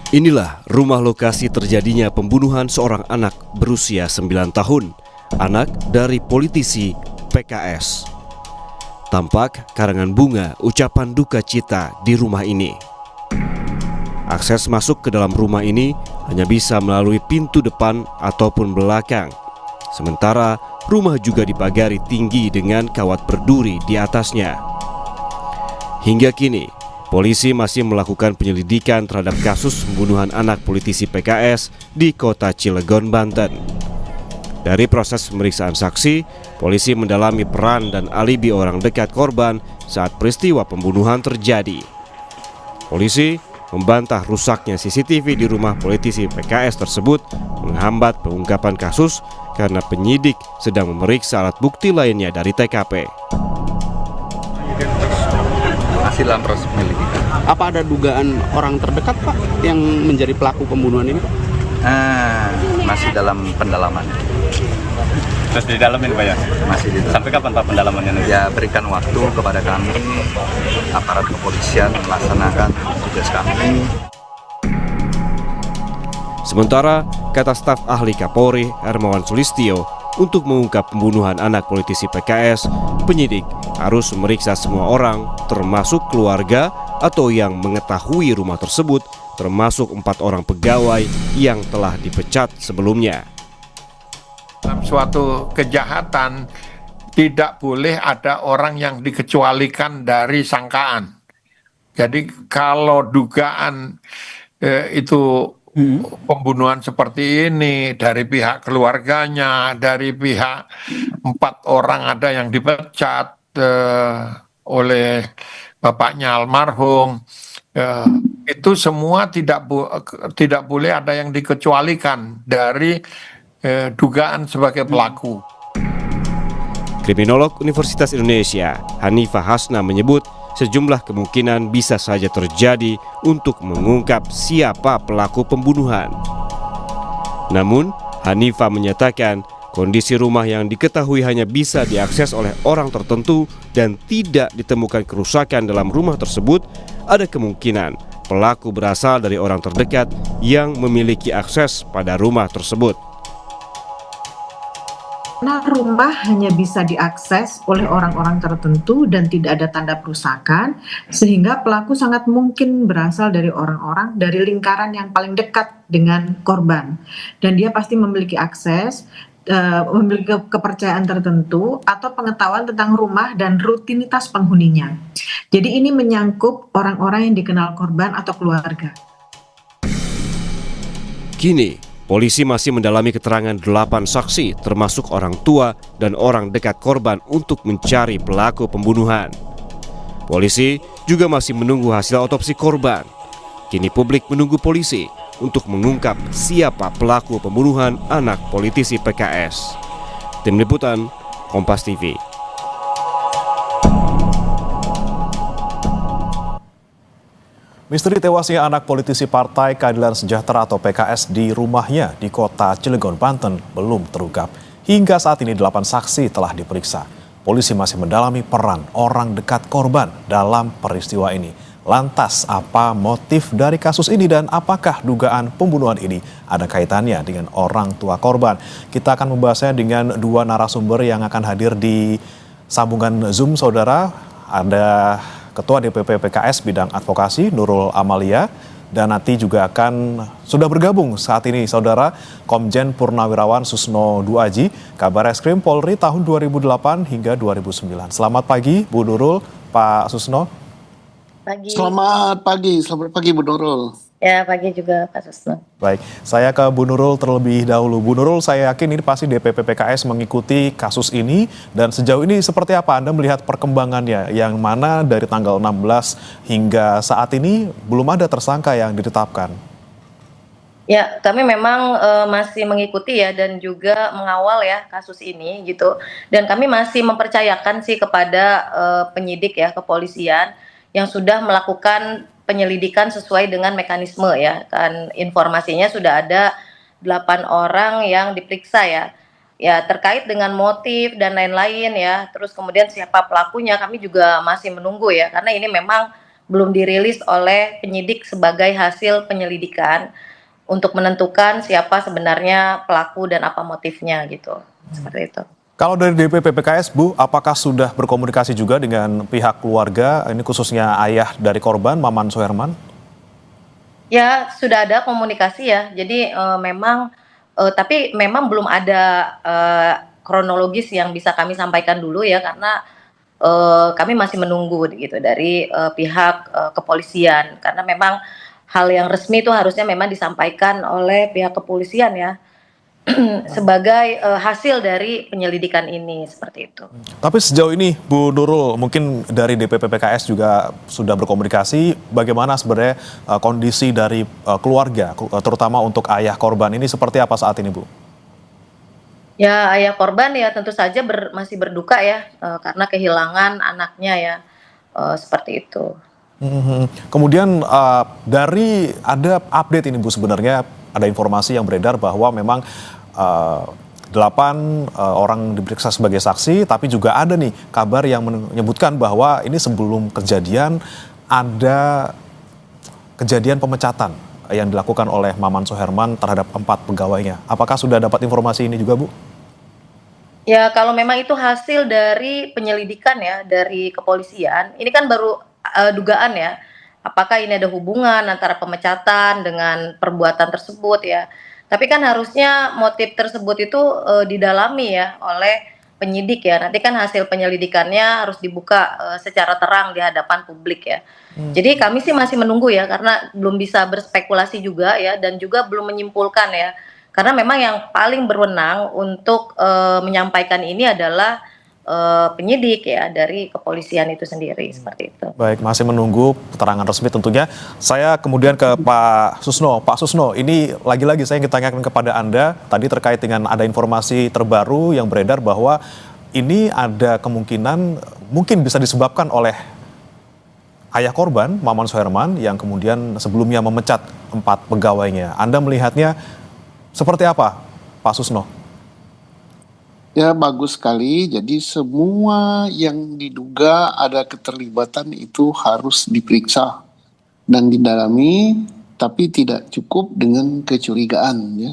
Inilah rumah lokasi terjadinya pembunuhan seorang anak berusia 9 tahun, anak dari politisi PKS. Tampak karangan bunga ucapan duka cita di rumah ini. Akses masuk ke dalam rumah ini hanya bisa melalui pintu depan ataupun belakang. Sementara rumah juga dipagari tinggi dengan kawat berduri di atasnya. Hingga kini, polisi masih melakukan penyelidikan terhadap kasus pembunuhan anak politisi PKS di kota Cilegon, Banten. Dari proses pemeriksaan saksi, polisi mendalami peran dan alibi orang dekat korban saat peristiwa pembunuhan terjadi. Polisi membantah rusaknya CCTV di rumah politisi PKS tersebut menghambat pengungkapan kasus karena penyidik sedang memeriksa alat bukti lainnya dari TKP. Masih dalam proses penyelidikan. Apa ada dugaan orang terdekat, Pak, yang menjadi pelaku pembunuhan ini, Pak? Masih dalam pendalaman. Terus didalamin Pak ya? Masih di dalam. Sampai kapan Pak pendalamannya? Ya, berikan waktu kepada kami, aparat kepolisian melaksanakan tugas kami. Sementara, kata staf ahli Kapolri Hermawan Sulistyo, untuk mengungkap pembunuhan anak politisi PKS, penyidik harus memeriksa semua orang, termasuk keluarga atau yang mengetahui rumah tersebut, termasuk 4 orang pegawai yang telah dipecat sebelumnya. Dalam suatu kejahatan tidak boleh ada orang yang dikecualikan dari sangkaan. Jadi kalau dugaan itu pembunuhan seperti ini dari pihak keluarganya, dari pihak 4 orang ada yang dipecat oleh bapaknya almarhum, itu semua tidak boleh ada yang dikecualikan dari dugaan sebagai pelaku. Kriminolog Universitas Indonesia Hanifah Hasna menyebut sejumlah kemungkinan bisa saja terjadi untuk mengungkap siapa pelaku pembunuhan. Namun, Hanifah menyatakan kondisi rumah yang diketahui hanya bisa diakses oleh orang tertentu dan tidak ditemukan kerusakan dalam rumah tersebut, ada kemungkinan pelaku berasal dari orang terdekat yang memiliki akses pada rumah tersebut. Karena rumah hanya bisa diakses oleh orang-orang tertentu dan tidak ada tanda perusakan, sehingga pelaku sangat mungkin berasal dari orang-orang dari lingkaran yang paling dekat dengan korban. Dan dia pasti memiliki akses, memiliki kepercayaan tertentu atau pengetahuan tentang rumah dan rutinitas penghuninya. Jadi ini menyangkut orang-orang yang dikenal korban atau keluarga. Kini, polisi masih mendalami keterangan 8 saksi termasuk orang tua dan orang dekat korban untuk mencari pelaku pembunuhan. Polisi juga masih menunggu hasil otopsi korban. Kini publik menunggu polisi untuk mengungkap siapa pelaku pembunuhan anak politisi PKS. Tim Liputan, Kompas TV. Misteri tewasnya anak politisi Partai Keadilan Sejahtera atau PKS di rumahnya di kota Cilegon, Banten belum terungkap. Hingga saat ini 8 saksi telah diperiksa. Polisi masih mendalami peran orang dekat korban dalam peristiwa ini. Lantas apa motif dari kasus ini dan apakah dugaan pembunuhan ini ada kaitannya dengan orang tua korban? Kita akan membahasnya dengan 2 narasumber yang akan hadir di sambungan Zoom, saudara. Ada Ketua DPP PKS bidang advokasi Nurul Amalia, dan nanti juga akan sudah bergabung saat ini saudara Komjen Purnawirawan Susno Duaji, Kabar Eskrim Polri tahun 2008 hingga 2009. Selamat pagi Bu Nurul, Pak Susno. Pagi. Selamat pagi Bu Nurul. Ya, pagi juga Pak Susno. Baik, saya ke Bu Nurul terlebih dahulu. Bu Nurul, saya yakin ini pasti DPP PKS mengikuti kasus ini, dan sejauh ini seperti apa Anda melihat perkembangannya, yang mana dari tanggal 16 hingga saat ini belum ada tersangka yang ditetapkan? Ya, kami memang masih mengikuti ya dan juga mengawal ya kasus ini gitu. Dan kami masih mempercayakan sih kepada penyidik ya, kepolisian yang sudah melakukan penyelidikan sesuai dengan mekanisme ya, kan informasinya sudah ada 8 orang yang diperiksa ya. Ya, terkait dengan motif dan lain-lain ya. Terus kemudian siapa pelakunya kami juga masih menunggu ya, karena ini memang belum dirilis oleh penyidik sebagai hasil penyelidikan untuk menentukan siapa sebenarnya pelaku dan apa motifnya gitu. Seperti itu. Kalau dari DPP PKS, Bu, apakah sudah berkomunikasi juga dengan pihak keluarga, ini khususnya ayah dari korban, Maman Soherman? Ya, sudah ada komunikasi ya. Jadi tapi memang belum ada kronologis yang bisa kami sampaikan dulu ya, karena kami masih menunggu gitu dari pihak kepolisian, karena memang hal yang resmi itu harusnya memang disampaikan oleh pihak kepolisian ya. Sebagai hasil dari penyelidikan ini, seperti itu. Tapi sejauh ini Bu Nurul, mungkin dari DPP PKS juga sudah berkomunikasi bagaimana sebenarnya kondisi dari keluarga, terutama untuk ayah korban ini seperti apa saat ini, Bu? Ya, ayah korban ya tentu saja masih berduka ya, karena kehilangan anaknya ya, seperti itu. Kemudian dari ada update ini Bu, sebenarnya ada informasi yang beredar bahwa memang 8 orang diperiksa sebagai saksi, tapi juga ada nih kabar yang menyebutkan bahwa ini sebelum kejadian ada kejadian pemecatan yang dilakukan oleh Maman Soherman terhadap 4 pegawainya. Apakah sudah dapat informasi ini juga, Bu? Ya, kalau memang itu hasil dari penyelidikan ya, dari kepolisian, ini kan baru dugaan ya, apakah ini ada hubungan antara pemecatan dengan perbuatan tersebut ya. Tapi kan harusnya motif tersebut itu didalami ya oleh penyidik ya. Nanti kan hasil penyelidikannya harus dibuka secara terang di hadapan publik ya. Jadi kami sih masih menunggu ya, karena belum bisa berspekulasi juga ya, dan juga belum menyimpulkan ya. Karena memang yang paling berwenang untuk menyampaikan ini adalah penyidik ya, dari kepolisian itu sendiri, seperti itu. Baik, masih menunggu keterangan resmi tentunya. Saya kemudian ke Pak Susno. Pak Susno, ini lagi-lagi saya ingin tanyakan kepada Anda tadi terkait dengan ada informasi terbaru yang beredar bahwa ini ada kemungkinan mungkin bisa disebabkan oleh ayah korban, Maman Soherman, yang kemudian sebelumnya memecat 4 pegawainya. Anda melihatnya seperti apa, Pak Susno? Ya, bagus sekali. Jadi semua yang diduga ada keterlibatan itu harus diperiksa dan didalami, tapi tidak cukup dengan kecurigaan ya.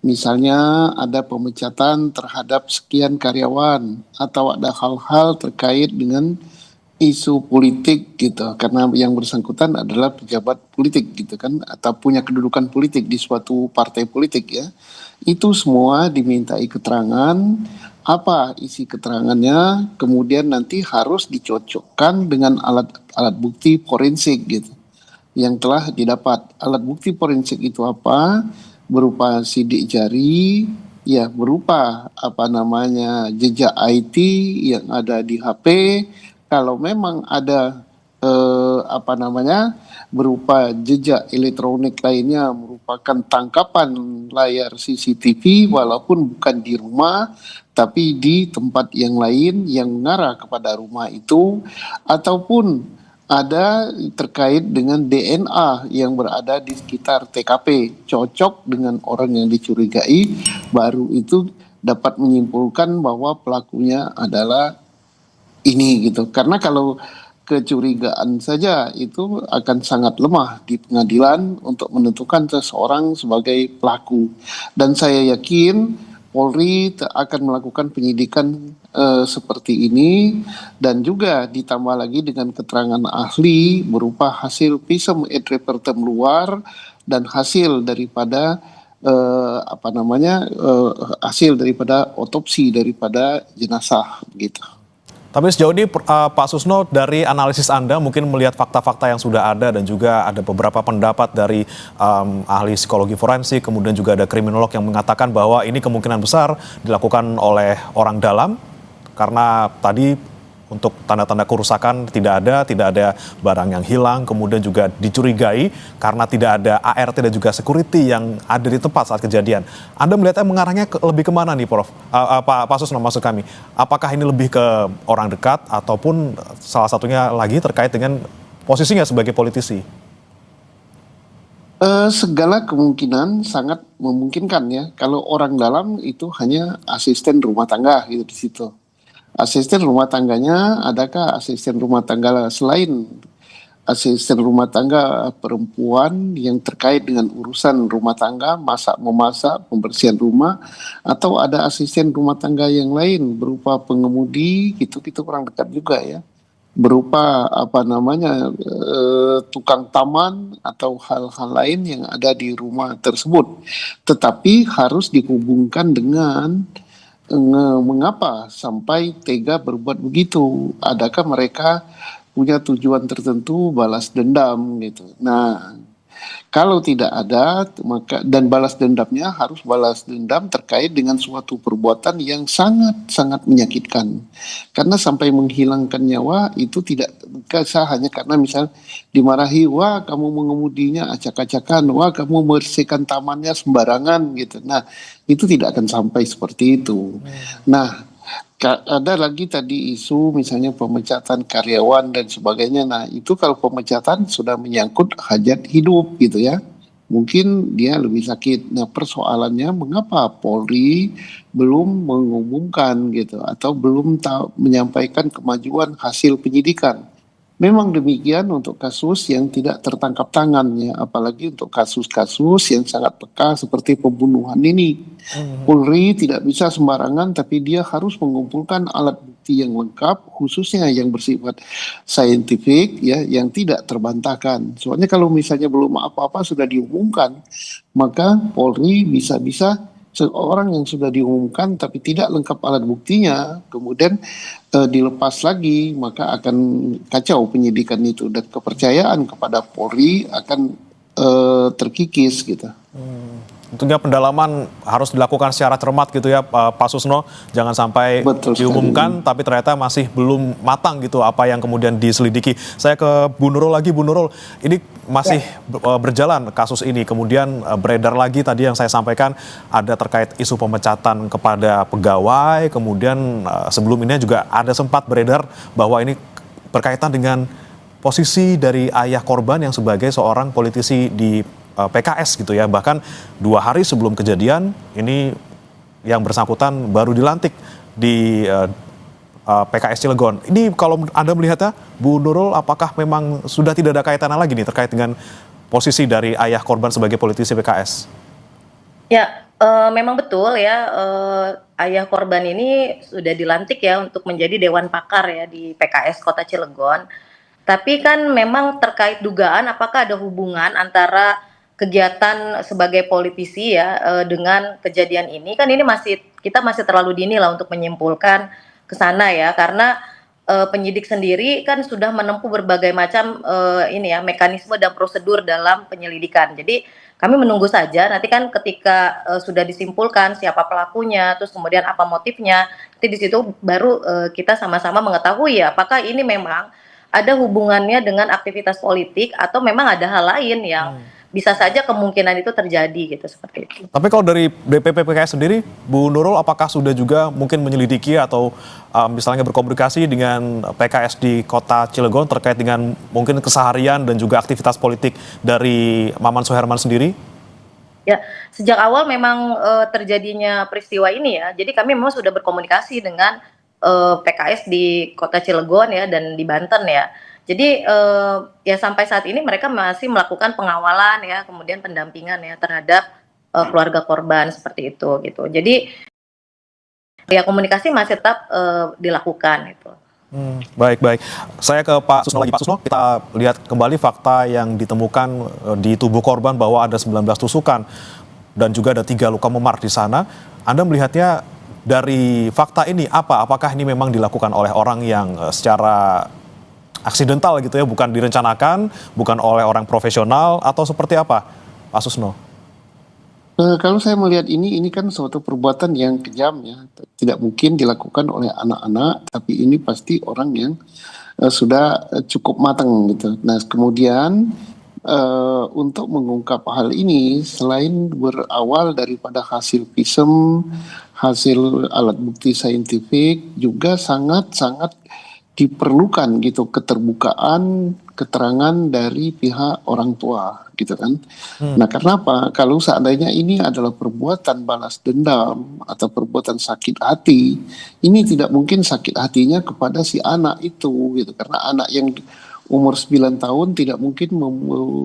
Misalnya ada pemecatan terhadap sekian karyawan atau ada hal-hal terkait dengan isu politik gitu, karena yang bersangkutan adalah pejabat politik gitu kan, atau punya kedudukan politik di suatu partai politik ya. Itu semua dimintai keterangan, apa isi keterangannya, kemudian nanti harus dicocokkan dengan alat bukti forensik gitu yang telah didapat. Alat bukti forensik itu apa? Berupa sidik jari, ya berupa jejak IT yang ada di HP. Kalau memang ada berupa jejak elektronik lainnya merupakan tangkapan layar CCTV walaupun bukan di rumah tapi di tempat yang lain yang mengarah kepada rumah itu, ataupun ada terkait dengan DNA yang berada di sekitar TKP cocok dengan orang yang dicurigai, baru itu dapat menyimpulkan bahwa pelakunya adalah ini gitu. Karena kalau kecurigaan saja itu akan sangat lemah di pengadilan untuk menentukan seseorang sebagai pelaku. Dan saya yakin Polri akan melakukan penyidikan seperti ini, dan juga ditambah lagi dengan keterangan ahli berupa hasil visum et repertum luar dan hasil daripada hasil daripada otopsi daripada jenazah gitu. Tapi sejauh ini Pak Susno, dari analisis Anda mungkin melihat fakta-fakta yang sudah ada dan juga ada beberapa pendapat dari ahli psikologi forensik, kemudian juga ada kriminolog yang mengatakan bahwa ini kemungkinan besar dilakukan oleh orang dalam, karena tadi untuk tanda-tanda kerusakan tidak ada barang yang hilang, kemudian juga dicurigai karena tidak ada ART dan juga security yang ada di tempat saat kejadian. Anda melihatnya mengarahnya lebih kemana nih, Prof? Pak Susno, maksud kami, apakah ini lebih ke orang dekat ataupun salah satunya lagi terkait dengan posisinya sebagai politisi? Segala kemungkinan sangat memungkinkan ya. Kalau orang dalam itu hanya asisten rumah tangga gitu di situ. Asisten rumah tangganya, adakah asisten rumah tangga selain asisten rumah tangga perempuan yang terkait dengan urusan rumah tangga, memasak, pembersihan rumah, atau ada asisten rumah tangga yang lain berupa pengemudi, gitu, itu kurang dekat juga ya. Berupa tukang taman atau hal-hal lain yang ada di rumah tersebut. Tetapi harus dihubungkan dengan mengapa sampai tega berbuat begitu? Adakah mereka punya tujuan tertentu balas dendam gitu? Nah, kalau tidak ada, maka dan balas dendamnya harus balas dendam terkait dengan suatu perbuatan yang sangat-sangat menyakitkan. Karena sampai menghilangkan nyawa itu tidak bisa hanya karena misal dimarahi, wah kamu mengemudinya acak-acakan, wah kamu membersihkan tamannya sembarangan gitu. Nah, itu tidak akan sampai seperti itu. Nah, ada lagi tadi isu misalnya pemecatan karyawan dan sebagainya. Nah, itu kalau pemecatan sudah menyangkut hajat hidup gitu ya. Mungkin dia lebih sakit. Nah, persoalannya mengapa Polri belum mengumumkan gitu atau belum menyampaikan kemajuan hasil penyidikan. Memang demikian untuk kasus yang tidak tertangkap tangannya, apalagi untuk kasus-kasus yang sangat peka seperti pembunuhan ini. Polri tidak bisa sembarangan, tapi dia harus mengumpulkan alat bukti yang lengkap, khususnya yang bersifat saintifik, ya, yang tidak terbantahkan. Soalnya kalau misalnya belum apa-apa sudah diumumkan, maka Polri bisa-bisa seorang yang sudah diumumkan tapi tidak lengkap alat buktinya, kemudian dilepas lagi, maka akan kacau penyidikan itu dan kepercayaan kepada Polri akan terkikis gitu. Tentunya pendalaman harus dilakukan secara cermat gitu ya Pak Susno, jangan sampai diumumkan tapi ternyata masih belum matang gitu apa yang kemudian diselidiki. Saya ke Bu Nurul lagi, Bu Nurul, ini masih berjalan kasus ini, kemudian beredar lagi tadi yang saya sampaikan ada terkait isu pemecatan kepada pegawai, kemudian sebelum ini juga ada sempat beredar bahwa ini berkaitan dengan posisi dari ayah korban yang sebagai seorang politisi di PKS gitu ya. Bahkan 2 hari sebelum kejadian ini yang bersangkutan baru dilantik di PKS Cilegon. Ini kalau Anda melihatnya, Bu Nurul, apakah memang sudah tidak ada kaitannya lagi nih terkait dengan posisi dari ayah korban sebagai politisi PKS? Ya, memang betul ya, ayah korban ini sudah dilantik ya untuk menjadi Dewan Pakar ya di PKS Kota Cilegon. Tapi kan memang terkait dugaan apakah ada hubungan antara kegiatan sebagai politisi ya dengan kejadian ini, kan ini kita masih terlalu dini lah untuk menyimpulkan ke sana ya, karena penyidik sendiri kan sudah menempuh berbagai macam mekanisme dan prosedur dalam penyelidikan. Jadi kami menunggu saja nanti kan ketika sudah disimpulkan siapa pelakunya, terus kemudian apa motifnya, nanti di situ baru kita sama-sama mengetahui ya apakah ini memang ada hubungannya dengan aktivitas politik atau memang ada hal lain yang bisa saja kemungkinan itu terjadi gitu, seperti itu. Tapi kalau dari DPP PKS sendiri, Bu Nurul, apakah sudah juga mungkin menyelidiki atau misalnya berkomunikasi dengan PKS di Kota Cilegon terkait dengan mungkin keseharian dan juga aktivitas politik dari Maman Soeherman sendiri? Ya, sejak awal memang terjadinya peristiwa ini ya, jadi kami memang sudah berkomunikasi dengan PKS di Kota Cilegon ya dan di Banten ya. Jadi ya sampai saat ini mereka masih melakukan pengawalan ya, kemudian pendampingan ya terhadap keluarga korban seperti itu gitu. Jadi ya komunikasi masih tetap dilakukan itu. Baik. Saya ke Pak Susno lagi. Pak Susno, kita lihat kembali fakta yang ditemukan di tubuh korban bahwa ada 19 tusukan dan juga ada 3 luka memar di sana. Anda melihatnya dari fakta ini apa? Apakah ini memang dilakukan oleh orang yang secara aksidental gitu ya, bukan direncanakan, bukan oleh orang profesional, atau seperti apa, Pak Susno? Kalau saya melihat ini kan suatu perbuatan yang kejam ya, tidak mungkin dilakukan oleh anak-anak, tapi ini pasti orang yang sudah cukup matang gitu. Nah, kemudian untuk mengungkap hal ini, selain berawal daripada hasil visum, hasil alat bukti saintifik, juga sangat-sangat diperlukan gitu keterbukaan keterangan dari pihak orang tua gitu kan. Nah, karena apa? Kalau seandainya ini adalah perbuatan balas dendam atau perbuatan sakit hati, ini tidak mungkin sakit hatinya kepada si anak itu gitu, karena anak yang umur 9 tahun tidak mungkin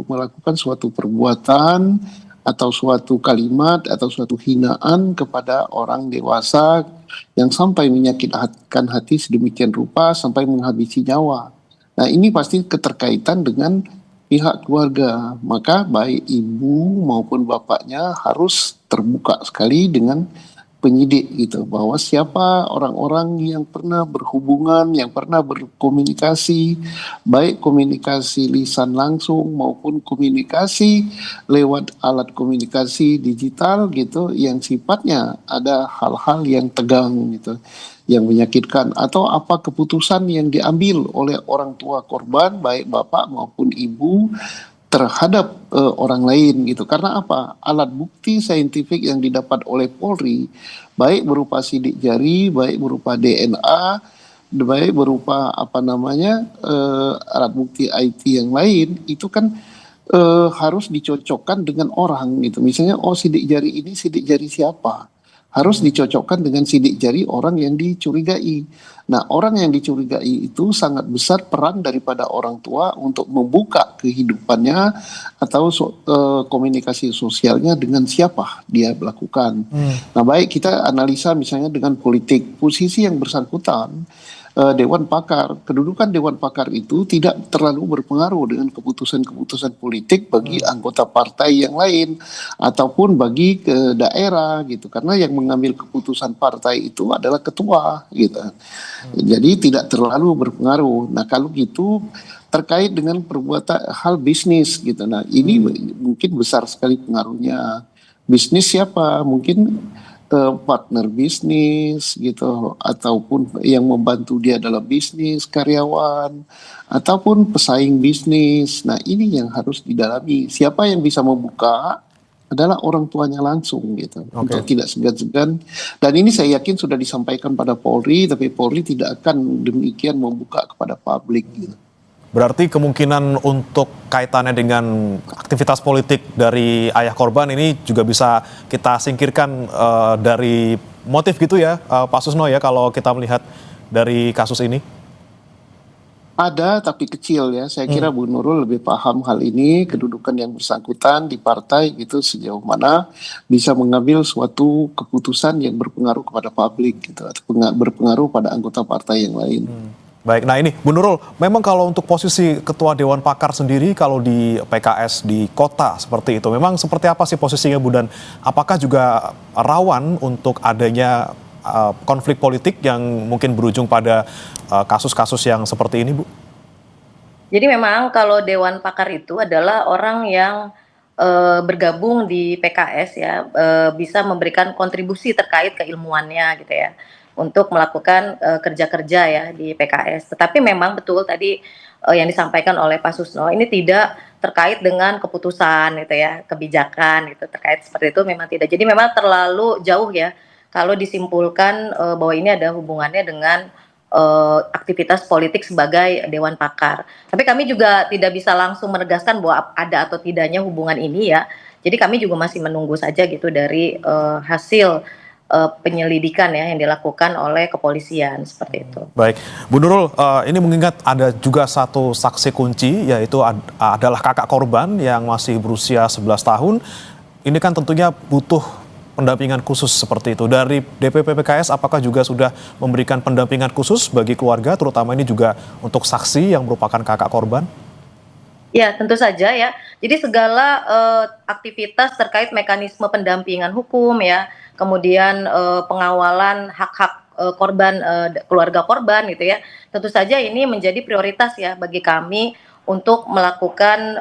melakukan suatu perbuatan atau suatu kalimat atau suatu hinaan kepada orang dewasa yang sampai menyakitkan hati sedemikian rupa sampai menghabisi nyawa. Nah, ini pasti keterkaitan dengan pihak keluarga. Maka baik ibu maupun bapaknya harus terbuka sekali dengan penyidik gitu, bahwa siapa orang-orang yang pernah berhubungan, yang pernah berkomunikasi, baik komunikasi lisan langsung maupun komunikasi lewat alat komunikasi digital gitu, yang sifatnya ada hal-hal yang tegang gitu, yang menyakitkan, atau apa keputusan yang diambil oleh orang tua korban, baik bapak maupun ibu, terhadap orang lain gitu. Karena apa? Alat bukti saintifik yang didapat oleh Polri, baik berupa sidik jari, baik berupa DNA, baik berupa alat bukti IT yang lain, itu kan harus dicocokkan dengan orang gitu. Misalnya, sidik jari ini sidik jari siapa? Harus dicocokkan dengan sidik jari orang yang dicurigai. Nah, orang yang dicurigai itu sangat besar peran daripada orang tua untuk membuka kehidupannya atau komunikasi sosialnya dengan siapa dia melakukan. Nah, baik kita analisa misalnya dengan politik, posisi yang bersangkutan, Dewan Pakar, kedudukan Dewan Pakar itu tidak terlalu berpengaruh dengan keputusan-keputusan politik bagi anggota partai yang lain ataupun bagi ke daerah gitu, karena yang mengambil keputusan partai itu adalah ketua gitu. Jadi tidak terlalu berpengaruh. Nah, kalau gitu terkait dengan perbuatan hal bisnis gitu. Nah, ini mungkin besar sekali pengaruhnya. Bisnis siapa? Mungkin partner bisnis gitu, ataupun yang membantu dia dalam bisnis, karyawan, ataupun pesaing bisnis. Nah, ini yang harus didalami. Siapa yang bisa membuka adalah orang tuanya langsung gitu, untuk tidak segan-segan. Dan ini saya yakin sudah disampaikan pada Polri, tapi Polri tidak akan demikian membuka kepada publik gitu. Berarti kemungkinan untuk kaitannya dengan aktivitas politik dari ayah korban ini juga bisa kita singkirkan dari motif gitu ya, Pak Susno ya, kalau kita melihat dari kasus ini? Ada, tapi kecil ya. Saya kira Bu Nurul lebih paham hal ini, kedudukan yang bersangkutan di partai gitu, sejauh mana bisa mengambil suatu keputusan yang berpengaruh kepada publik gitu, atau berpengaruh pada anggota partai yang lain. Baik, nah ini Bu Nurul, memang kalau untuk posisi Ketua Dewan Pakar sendiri kalau di PKS di kota seperti itu, memang seperti apa sih posisinya Bu, dan apakah juga rawan untuk adanya konflik politik yang mungkin berujung pada kasus-kasus yang seperti ini, Bu? Jadi memang kalau Dewan Pakar itu adalah orang yang bergabung di PKS ya, bisa memberikan kontribusi terkait keilmuannya gitu ya, untuk melakukan kerja-kerja ya di PKS. Tetapi memang betul tadi yang disampaikan oleh Pak Susno, ini tidak terkait dengan keputusan gitu ya, kebijakan gitu, terkait seperti itu memang tidak. Jadi memang terlalu jauh ya kalau disimpulkan bahwa ini ada hubungannya dengan aktivitas politik sebagai Dewan Pakar. Tapi kami juga tidak bisa langsung menegaskan bahwa ada atau tidaknya hubungan ini ya. Jadi kami juga masih menunggu saja gitu dari hasil penyelidikan ya yang dilakukan oleh kepolisian seperti itu. Baik, Bu Nurul, ini mengingat ada juga satu saksi kunci, yaitu adalah kakak korban yang masih berusia 11 tahun. Ini kan tentunya butuh pendampingan khusus seperti itu. Dari DPP PKS apakah juga sudah memberikan pendampingan khusus bagi keluarga, terutama ini juga untuk saksi yang merupakan kakak korban? Ya, tentu saja ya. Jadi segala aktivitas terkait mekanisme pendampingan hukum ya, kemudian pengawalan hak-hak korban, keluarga korban gitu ya, tentu saja ini menjadi prioritas ya bagi kami untuk melakukan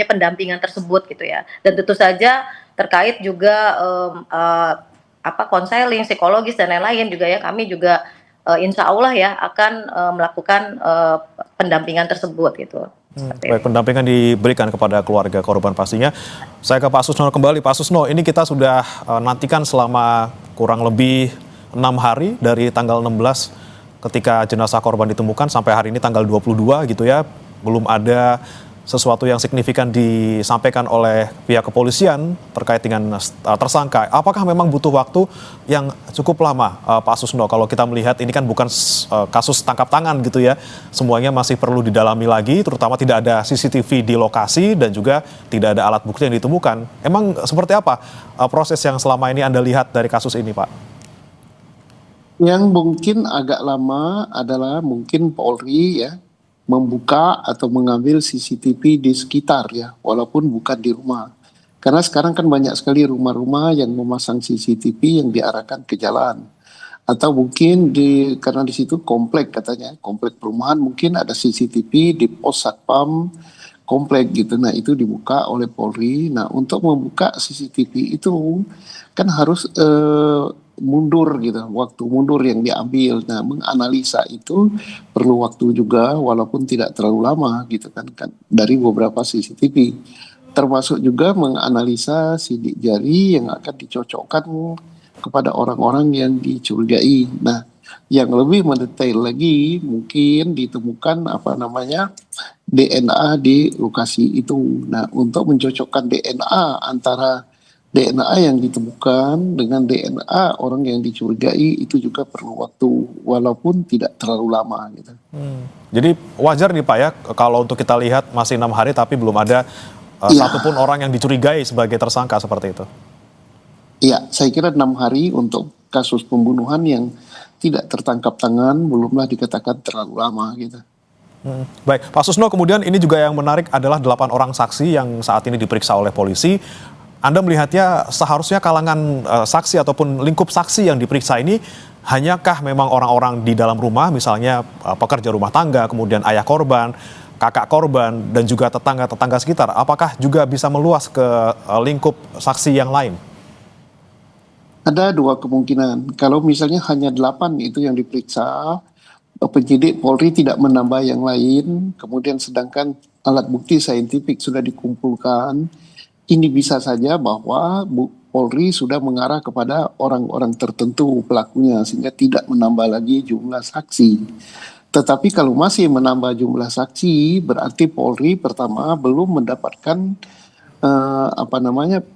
pendampingan tersebut gitu ya. Dan tentu saja terkait juga konseling psikologis dan lain-lain juga ya, kami juga insya Allah ya akan melakukan pendampingan tersebut gitu. Baik, pendampingan diberikan kepada keluarga korban pastinya. Saya ke Pak Susno kembali. Pak Susno, ini kita sudah nantikan selama kurang lebih 6 hari dari tanggal 16 ketika jenazah korban ditemukan sampai hari ini tanggal 22 gitu ya. Belum ada sesuatu yang signifikan disampaikan oleh pihak kepolisian terkait dengan tersangka. Apakah memang butuh waktu yang cukup lama, Pak Susno? Kalau kita melihat ini kan bukan kasus tangkap tangan gitu ya, semuanya masih perlu didalami lagi, terutama tidak ada CCTV di lokasi dan juga tidak ada alat bukti yang ditemukan. Emang seperti apa proses yang selama ini Anda lihat dari kasus ini, Pak? Yang mungkin agak lama adalah mungkin Polri ya membuka atau mengambil CCTV di sekitar ya, walaupun bukan di rumah. Karena sekarang kan banyak sekali rumah-rumah yang memasang CCTV yang diarahkan ke jalan. Atau mungkin karena di situ komplek katanya, komplek perumahan mungkin ada CCTV di pos satpam komplek gitu. Nah itu dibuka oleh Polri. Nah untuk membuka CCTV itu kan harus mundur gitu, waktu mundur yang diambil. Nah, menganalisa itu perlu waktu juga walaupun tidak terlalu lama gitu kan dari beberapa CCTV. Termasuk juga menganalisa sidik jari yang akan dicocokkan kepada orang-orang yang dicurigai. Nah, yang lebih mendetail lagi mungkin ditemukan DNA di lokasi itu. Nah, untuk mencocokkan DNA antara DNA yang ditemukan dengan DNA orang yang dicurigai itu juga perlu waktu walaupun tidak terlalu lama gitu. Jadi wajar nih Pak ya kalau untuk kita lihat masih 6 hari tapi belum ada satupun orang yang dicurigai sebagai tersangka seperti itu. Iya, saya kira 6 hari untuk kasus pembunuhan yang tidak tertangkap tangan belumlah dikatakan terlalu lama gitu. Baik, Pak Susno, kemudian ini juga yang menarik adalah 8 orang saksi yang saat ini diperiksa oleh polisi. Anda melihatnya seharusnya kalangan saksi ataupun lingkup saksi yang diperiksa ini hanyakah memang orang-orang di dalam rumah, misalnya pekerja rumah tangga, kemudian ayah korban, kakak korban, dan juga tetangga-tetangga sekitar? Apakah juga bisa meluas ke lingkup saksi yang lain? Ada 2 kemungkinan. Kalau misalnya hanya 8 itu yang diperiksa, penyidik Polri tidak menambah yang lain, kemudian sedangkan alat bukti saintifik sudah dikumpulkan, ini bisa saja bahwa Polri sudah mengarah kepada orang-orang tertentu pelakunya sehingga tidak menambah lagi jumlah saksi. Tetapi kalau masih menambah jumlah saksi berarti Polri pertama belum mendapatkan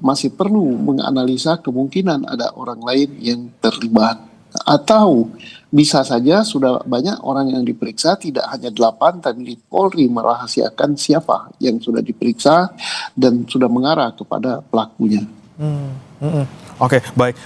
masih perlu menganalisa kemungkinan ada orang lain yang terlibat. Atau bisa saja sudah banyak orang yang diperiksa, tidak hanya 8, tapi Polri merahasiakan siapa yang sudah diperiksa dan sudah mengarah kepada pelakunya. Oke, baik.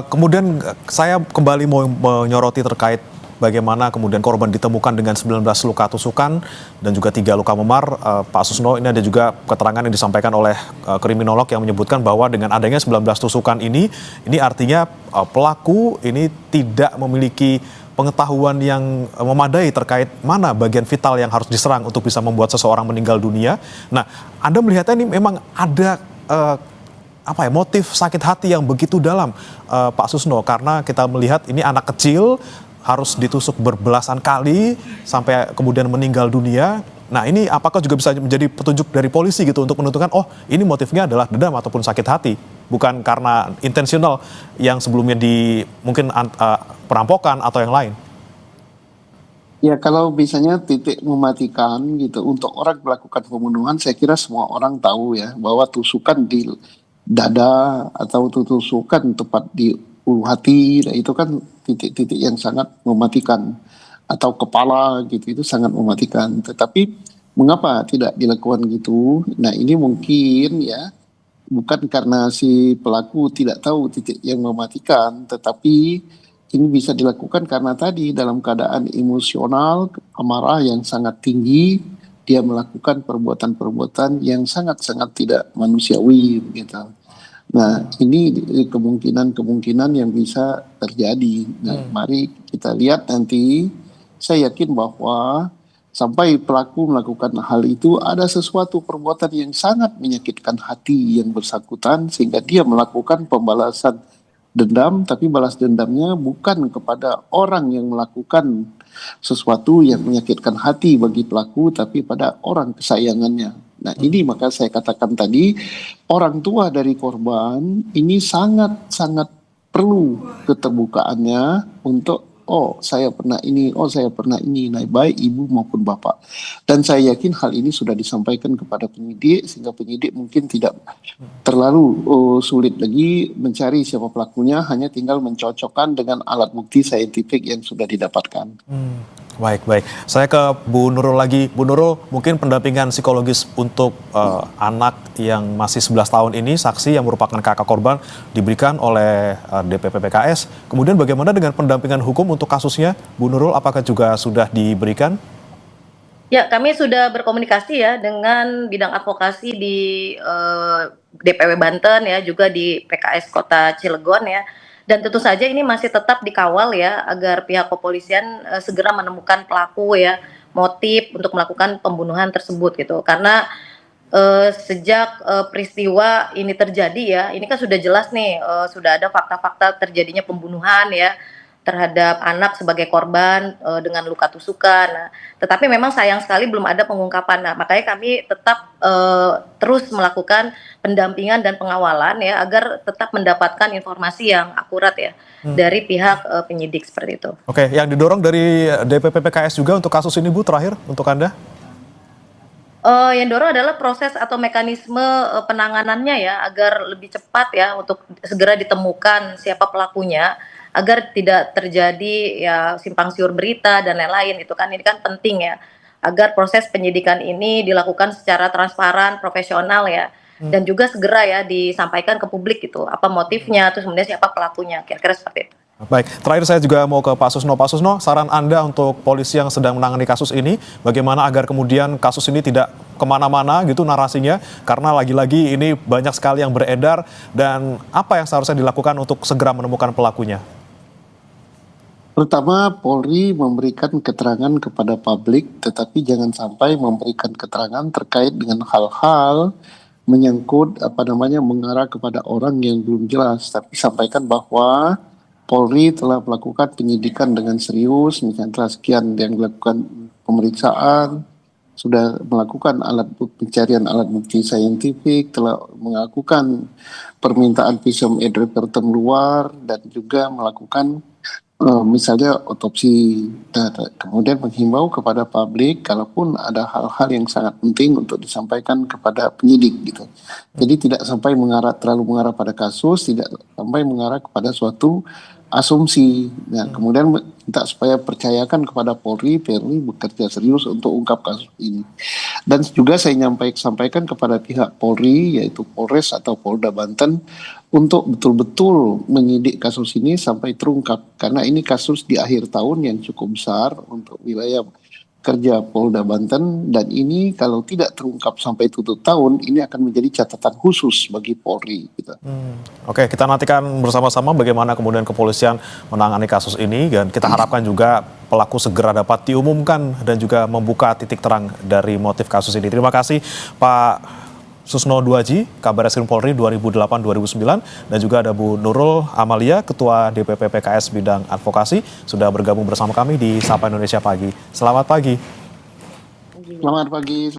Kemudian saya kembali mau menyoroti terkait bagaimana kemudian korban ditemukan dengan 19 luka tusukan dan juga 3 luka memar. Pak Susno, ini ada juga keterangan yang disampaikan oleh kriminolog yang menyebutkan bahwa dengan adanya 19 tusukan ini artinya pelaku ini tidak memiliki pengetahuan yang memadai terkait mana bagian vital yang harus diserang untuk bisa membuat seseorang meninggal dunia. Nah, Anda melihatnya ini memang ada motif sakit hati yang begitu dalam, Pak Susno, karena kita melihat ini anak kecil harus ditusuk berbelasan kali sampai kemudian meninggal dunia. Nah, ini apakah juga bisa menjadi petunjuk dari polisi gitu untuk menentukan ini motifnya adalah dendam ataupun sakit hati, bukan karena intensional yang sebelumnya mungkin perampokan atau yang lain? Ya, kalau misalnya titik mematikan gitu untuk orang melakukan pembunuhan, saya kira semua orang tahu ya bahwa tusukan di dada atau tusukan tepat di ulu hati, itu kan titik-titik yang sangat mematikan, atau kepala gitu, itu sangat mematikan. Tetapi mengapa tidak dilakukan gitu? Nah, ini mungkin ya bukan karena si pelaku tidak tahu titik yang mematikan, tetapi ini bisa dilakukan karena tadi dalam keadaan emosional, amarah yang sangat tinggi, dia melakukan perbuatan-perbuatan yang sangat-sangat tidak manusiawi gitu. Nah, ini kemungkinan-kemungkinan yang bisa terjadi. Nah, mari kita lihat nanti. Saya yakin bahwa sampai pelaku melakukan hal itu ada sesuatu perbuatan yang sangat menyakitkan hati yang bersangkutan sehingga dia melakukan pembalasan dendam, tapi balas dendamnya bukan kepada orang yang melakukan sesuatu yang menyakitkan hati bagi pelaku, tapi pada orang kesayangannya. Nah, ini maka saya katakan tadi, orang tua dari korban ini sangat-sangat perlu keterbukaannya untuk oh saya pernah ini, nah, baik ibu maupun bapak. Dan saya yakin hal ini sudah disampaikan kepada penyidik, sehingga penyidik mungkin tidak terlalu sulit lagi mencari siapa pelakunya, hanya tinggal mencocokkan dengan alat bukti saintifik yang sudah didapatkan. Baik. Saya ke Bu Nurul lagi. Bu Nurul, mungkin pendampingan psikologis untuk anak yang masih 11 tahun ini, saksi yang merupakan kakak korban, diberikan oleh DPP PKS. Kemudian bagaimana dengan pendampingan hukum untuk kasusnya? Bu Nurul, apakah juga sudah diberikan? Ya, kami sudah berkomunikasi ya dengan bidang advokasi di DPW Banten ya, juga di PKS Kota Cilegon ya. Dan tentu saja ini masih tetap dikawal ya, agar pihak kepolisian segera menemukan pelaku ya, motif untuk melakukan pembunuhan tersebut gitu. Karena sejak peristiwa ini terjadi ya, ini kan sudah jelas nih, sudah ada fakta-fakta terjadinya pembunuhan ya terhadap anak sebagai korban dengan luka tusukan. Nah, tetapi memang sayang sekali belum ada pengungkapan. Nah, makanya kami tetap terus melakukan pendampingan dan pengawalan ya, agar tetap mendapatkan informasi yang akurat ya dari pihak penyidik seperti itu. Oke, yang didorong dari DPP PKS juga untuk kasus ini, Bu, terakhir untuk Anda? Yang dorong adalah proses atau mekanisme penanganannya ya, agar lebih cepat ya untuk segera ditemukan siapa pelakunya, agar tidak terjadi ya simpang siur berita dan lain-lain. Itu kan, ini kan penting ya, agar proses penyidikan ini dilakukan secara transparan, profesional ya, dan juga segera ya disampaikan ke publik gitu, apa motifnya, terus kemudian siapa pelakunya, kira-kira seperti itu. Baik, terakhir saya juga mau ke Pak Susno. Pak Susno, saran Anda untuk polisi yang sedang menangani kasus ini, bagaimana agar kemudian kasus ini tidak kemana-mana gitu narasinya, karena lagi-lagi ini banyak sekali yang beredar, dan apa yang seharusnya dilakukan untuk segera menemukan pelakunya? Pertama, Polri memberikan keterangan kepada publik, tetapi jangan sampai memberikan keterangan terkait dengan hal-hal menyangkut mengarah kepada orang yang belum jelas. Tapi sampaikan bahwa Polri telah melakukan penyidikan dengan serius, misalnya telah sekian yang dilakukan pemeriksaan, sudah melakukan pencarian alat bukti saintifik, telah melakukan permintaan visum et repertum luar, dan juga melakukan misalnya otopsi. Kemudian menghimbau kepada publik kalaupun ada hal-hal yang sangat penting untuk disampaikan kepada penyidik gitu. Jadi tidak sampai terlalu mengarah pada kasus, tidak sampai mengarah kepada suatu asumsi. Nah, kemudian minta supaya percayakan kepada Polri bekerja serius untuk ungkap kasus ini. Dan juga saya sampaikan kepada pihak Polri, yaitu Polres atau Polda Banten, untuk betul-betul menyidik kasus ini sampai terungkap. Karena ini kasus di akhir tahun yang cukup besar untuk wilayah kerja Polda Banten, dan ini kalau tidak terungkap sampai tutup tahun, ini akan menjadi catatan khusus bagi Polri. Gitu. Oke, kita nantikan bersama-sama bagaimana kemudian kepolisian menangani kasus ini, dan kita harapkan juga pelaku segera dapat diumumkan dan juga membuka titik terang dari motif kasus ini. Terima kasih Pak Susno Duaji, Kabar Eskrim Polri 2008-2009, dan juga ada Bu Nurul Amalia, Ketua DPP PKS Bidang Advokasi, sudah bergabung bersama kami di Sapa Indonesia Pagi. Selamat pagi. Selamat pagi.